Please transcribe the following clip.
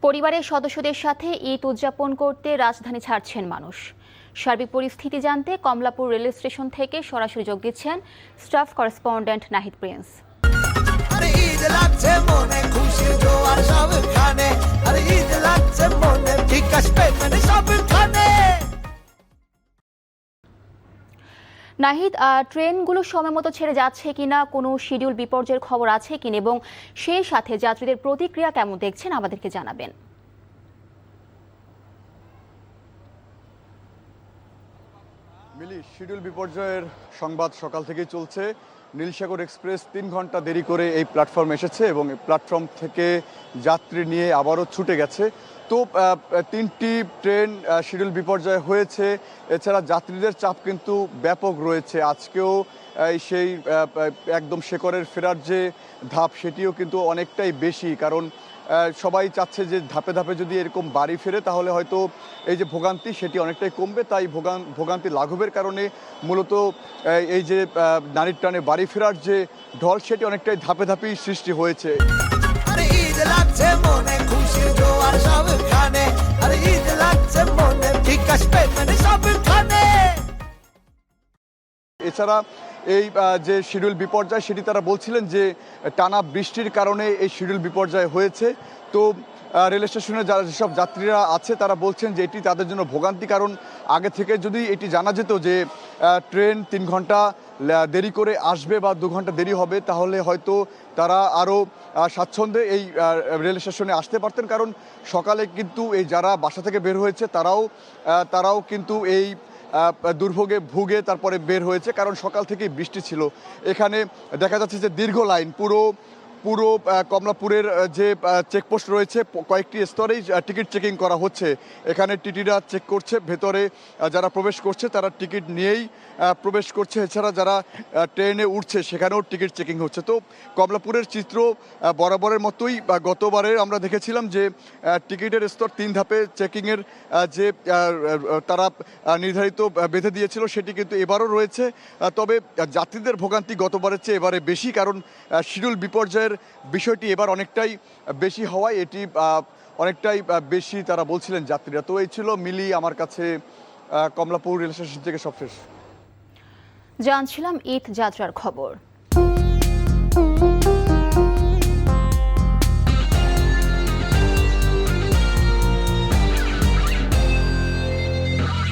পরিবারের সদস্যদের সাথে ঈদ উদযাপন করতে রাজধানী ছাড়ছেন মানুষ। সার্বিক পরিস্থিতি জানতে কমলাপুর রেল স্টেশন থেকে সরাসরি যোগ দিচ্ছেন staff correspondent Nahid Prince. Nahid, ট্রেনগুলো সময় মতো ছেড়ে যাচ্ছে কিনা, কোনো শিডিউল বিপর্যয়ের খবর আছে কিনা এবং সেই সাথে যাত্রীদের প্রতিক্রিয়া কেমন দেখছেন আমাদেরকে জানাবেন। মিলি, শিডিউল বিপর্যয়ের সংবাদ সকাল থেকেই চলছে। নীলসাগর এক্সপ্রেস ৩ ঘন্টা দেরি করে এই প্ল্যাটফর্মে এসেছে এবং এই প্ল্যাটফর্ম থেকে যাত্রী নিয়ে আবারও ছুটে গেছে। তো ৩টি ট্রেন শিডিউল বিপর্যয় হয়েছে। এছাড়া যাত্রীদের চাপ কিন্তু ব্যাপক রয়েছে। আজকেও সেই একদম শেকড়ের ফেরার যে ধাপ, সেটিও কিন্তু অনেকটাই বেশি, কারণ সবাই চাচ্ছে যে ধাপে ধাপে যদি এরকম বাড়ি ফেরে তাহলে হয়তো এই যে ভোগান্তি সেটি অনেকটাই কমবে। তাই ভোগান্তি লাঘবের কারণে মূলত এই যে নারীর টানে বাড়ি ফেরার যে ঢল, সেটি অনেকটাই ধাপে ধাপেই সৃষ্টি হয়েছে। এছাড়া এই যে শিডিউল বিপর্যয়, সেটি তারা বলছিলেন যে টানা বৃষ্টির কারণে এই শিডিউল বিপর্যয় হয়েছে। তো রেল স্টেশনে যেসব যাত্রীরা আছে তারা বলছেন যে এটি তাদের জন্য ভোগান্তি, কারণ আগে থেকে যদি এটি জানা যেত যে ট্রেন ৩ ঘন্টা দেরি করে আসবে বা 2 ঘন্টা দেরি হবে, তাহলে হয়তো তারা আরও স্বাচ্ছন্দ্যে এই রেল স্টেশনে আসতে পারতেন। কারণ সকালে কিন্তু এই যারা বাসা থেকে বের হয়েছে তারাও কিন্তু এই দুর্ভোগে ভুগে তারপরে বের হয়েছে, কারণ সকাল থেকেই বৃষ্টি ছিল। এখানে দেখা যাচ্ছে যে দীর্ঘ লাইন, পুরো কমলাপুরের যে চেকপোস্ট রয়েছে, কয়েকটি স্তরেই টিকিট চেকিং করা হচ্ছে। এখানে টিটিরা চেক করছে, ভেতরে যারা প্রবেশ করছে তারা টিকিট নিয়েই প্রবেশ করছে। এছাড়া যারা ট্রেনে উঠছে সেখানেও টিকিট চেকিং হচ্ছে। তো কমলাপুরের চিত্র বরাবরের মতোই গতবারে আমরা দেখেছিলাম যে টিকিটের স্তর 3 ধাপে চেকিংয়ের যে তারা নির্ধারিত বেঁধে দিয়েছিল, সেটি কিন্তু এবারও রয়েছে। তবে যাত্রীদের ভোগান্তি গতবারের চেয়ে এবারে বেশি, কারণ শিডিউল বিপর্যয়ের বিষয়টি এবার অনেকটাই বেশি হওয়ায় এটি অনেকটাই বেশি তারা বলছিলেন যাত্রীরা। তো এই ছিল মিলি আমার কাছে কমলাপুর রেল স্টেশন থেকে সবশেষ জানছিলাম ঈদ যাত্রার খবর।